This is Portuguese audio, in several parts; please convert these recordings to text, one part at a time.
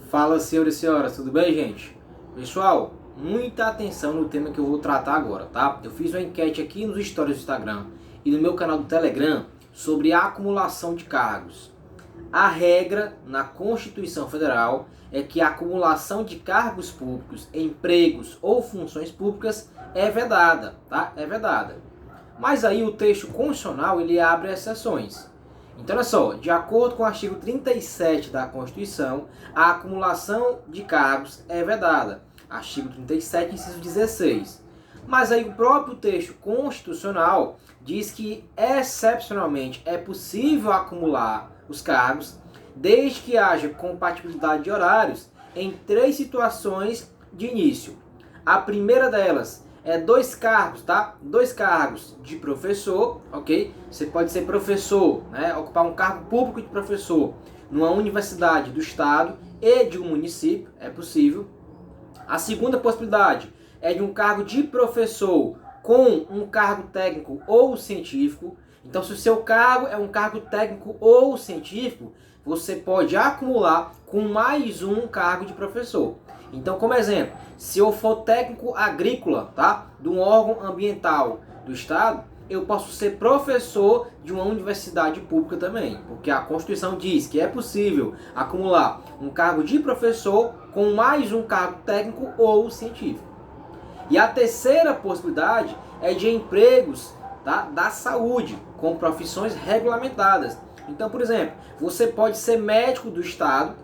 Fala, senhoras e senhoras, tudo bem, gente? Pessoal, muita atenção no tema que eu vou tratar agora, tá? Eu fiz uma enquete aqui nos stories do Instagram e no meu canal do Telegram sobre a acumulação de cargos. A regra na Constituição Federal é que a acumulação de cargos públicos, empregos ou funções públicas é vedada, tá? É vedada. Mas aí o texto constitucional ele abre exceções. Então, olha só, de acordo com o artigo 37 da Constituição, a acumulação de cargos é vedada. Artigo 37, inciso 16. Mas aí o próprio texto constitucional diz que, excepcionalmente, é possível acumular os cargos, desde que haja compatibilidade de horários em 3 situações de início. A primeira delas é 2 cargos, tá? 2 cargos de professor, ok? Você pode ser professor, né? Ocupar um cargo público de professor numa universidade do estado e de um município, é possível. A segunda possibilidade é de um cargo de professor com um cargo técnico ou científico. Então, se o seu cargo é um cargo técnico ou científico, você pode acumular com mais um cargo de professor. Então, como exemplo, se eu for técnico agrícola, tá, de um órgão ambiental do estado, eu posso ser professor de uma universidade pública também, porque a Constituição diz que é possível acumular um cargo de professor com mais um cargo técnico ou científico. E a terceira possibilidade é de empregos, tá, da saúde, com profissões regulamentadas. Então, por exemplo, você pode ser médico do estado,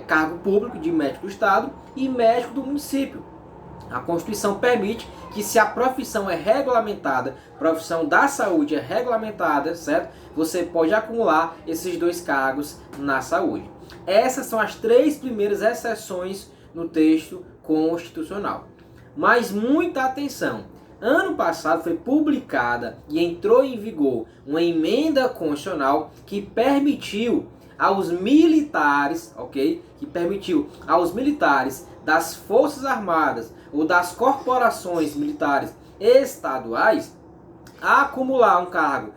cargo público de médico do estado e médico do município. A Constituição permite que, se a profissão é regulamentada, profissão da saúde é regulamentada, certo? Você pode acumular esses 2 cargos na saúde. Essas são as 3 primeiras exceções no texto constitucional. Mas muita atenção! Ano passado foi publicada e entrou em vigor uma emenda constitucional que permitiu aos militares, ok? Que permitiu aos militares das Forças Armadas ou das corporações militares estaduais acumular um cargo,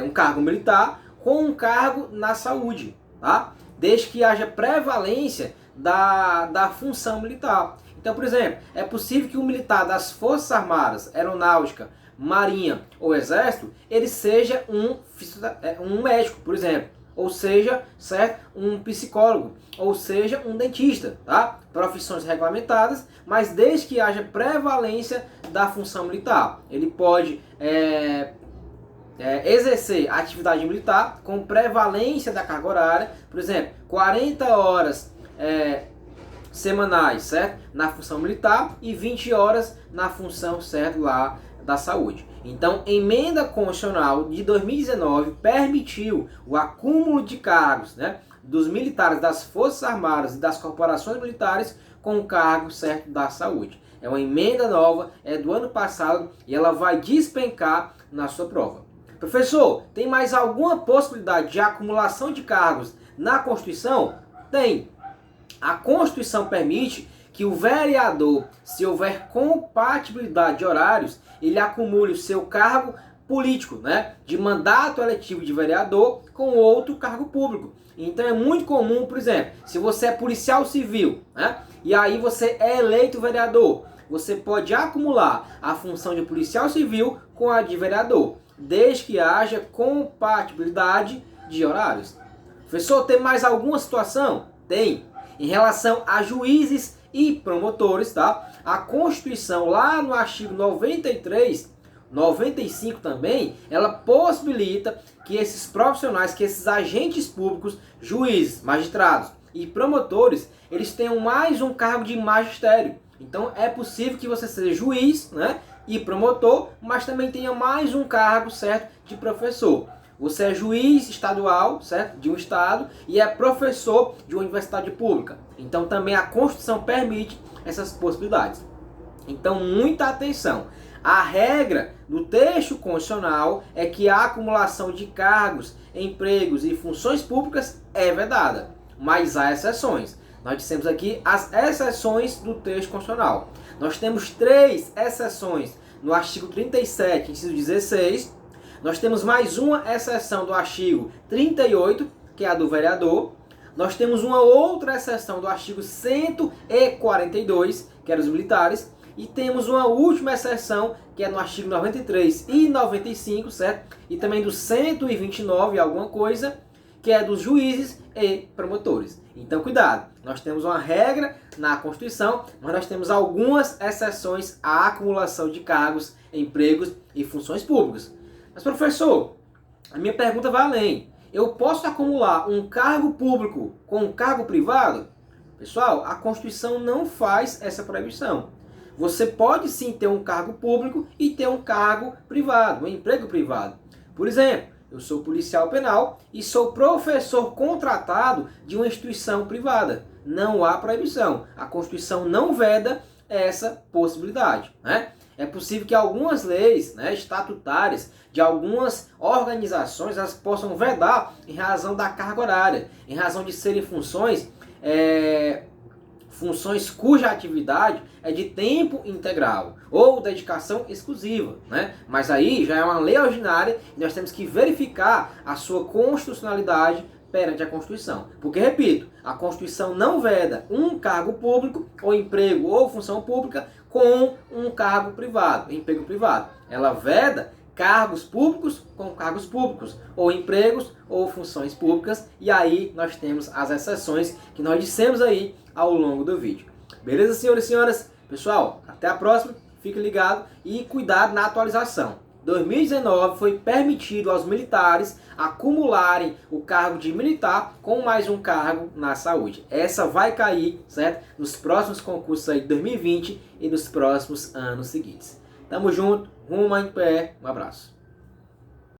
um cargo militar com um cargo na saúde, tá? Desde que haja prevalência da função militar. Então, por exemplo, é possível que um militar das Forças Armadas, Aeronáutica, Marinha ou Exército, ele seja um médico, por exemplo, ou seja, certo, um psicólogo, ou seja, um dentista, tá? Profissões regulamentadas, mas desde que haja prevalência da função militar. Ele pode exercer a atividade militar com prevalência da carga horária, por exemplo, 40 horas semanais, certo? Na função militar e 20 horas na função, certo, lá da saúde. Então, emenda constitucional de 2019 permitiu o acúmulo de cargos, né, dos militares das Forças Armadas e das corporações militares com o cargo, certo, da saúde. É uma emenda nova, é do ano passado e ela vai despencar na sua prova. Professor, tem mais alguma possibilidade de acumulação de cargos na Constituição? Tem. A Constituição permite que o vereador, se houver compatibilidade de horários, ele acumule o seu cargo político, né, de mandato eletivo de vereador com outro cargo público. Então é muito comum, por exemplo, se você é policial civil, né, e aí você é eleito vereador, você pode acumular a função de policial civil com a de vereador, desde que haja compatibilidade de horários. Professor, tem mais alguma situação? Tem. Em relação a juízes e promotores, tá? A Constituição, lá no artigo 93, 95 também, ela possibilita que esses profissionais, que esses agentes públicos, juízes, magistrados e promotores, eles tenham mais um cargo de magistério. Então é possível que você seja juiz, né, e promotor, mas também tenha mais um cargo, certo, de professor. Você é juiz estadual, certo? De um estado e é professor de uma universidade pública. Então também a Constituição permite essas possibilidades. Então muita atenção. A regra do texto constitucional é que a acumulação de cargos, empregos e funções públicas é vedada. Mas há exceções. Nós dissemos aqui as exceções do texto constitucional. Nós temos 3 exceções no artigo 37, inciso 16. Nós temos mais uma exceção do artigo 38, que é a do vereador. Nós temos uma outra exceção do artigo 142, que é dos militares, e temos uma última exceção, que é no artigo 93 e 95, certo? E também do 129 alguma coisa, que é dos juízes e promotores. Então, cuidado, nós temos uma regra na Constituição, mas nós temos algumas exceções à acumulação de cargos, empregos e funções públicas. Mas, professor, a minha pergunta vai além. Eu posso acumular um cargo público com um cargo privado? Pessoal, a Constituição não faz essa proibição. Você pode sim ter um cargo público e ter um cargo privado, um emprego privado. Por exemplo, eu sou policial penal e sou professor contratado de uma instituição privada. Não há proibição. A Constituição não veda essa possibilidade, né? É possível que algumas leis, né, estatutárias de algumas organizações elas possam vedar em razão da carga horária, em razão de serem funções cuja atividade é de tempo integral ou dedicação exclusiva, né? Mas aí já é uma lei ordinária e nós temos que verificar a sua constitucionalidade perante a Constituição. Porque, repito, a Constituição não veda um cargo público, ou emprego ou função pública, com um cargo privado, emprego privado. Ela veda cargos públicos com cargos públicos, ou empregos ou funções públicas, e aí nós temos as exceções que nós dissemos aí ao longo do vídeo. Beleza, senhores e senhoras? Pessoal, até a próxima, fique ligado e cuidado na atualização. 2019 foi permitido aos militares acumularem o cargo de militar com mais um cargo na saúde. Essa vai cair, certo? Nos próximos concursos aí de 2020 e nos próximos anos seguintes. Tamo junto, rumo em pé, um abraço.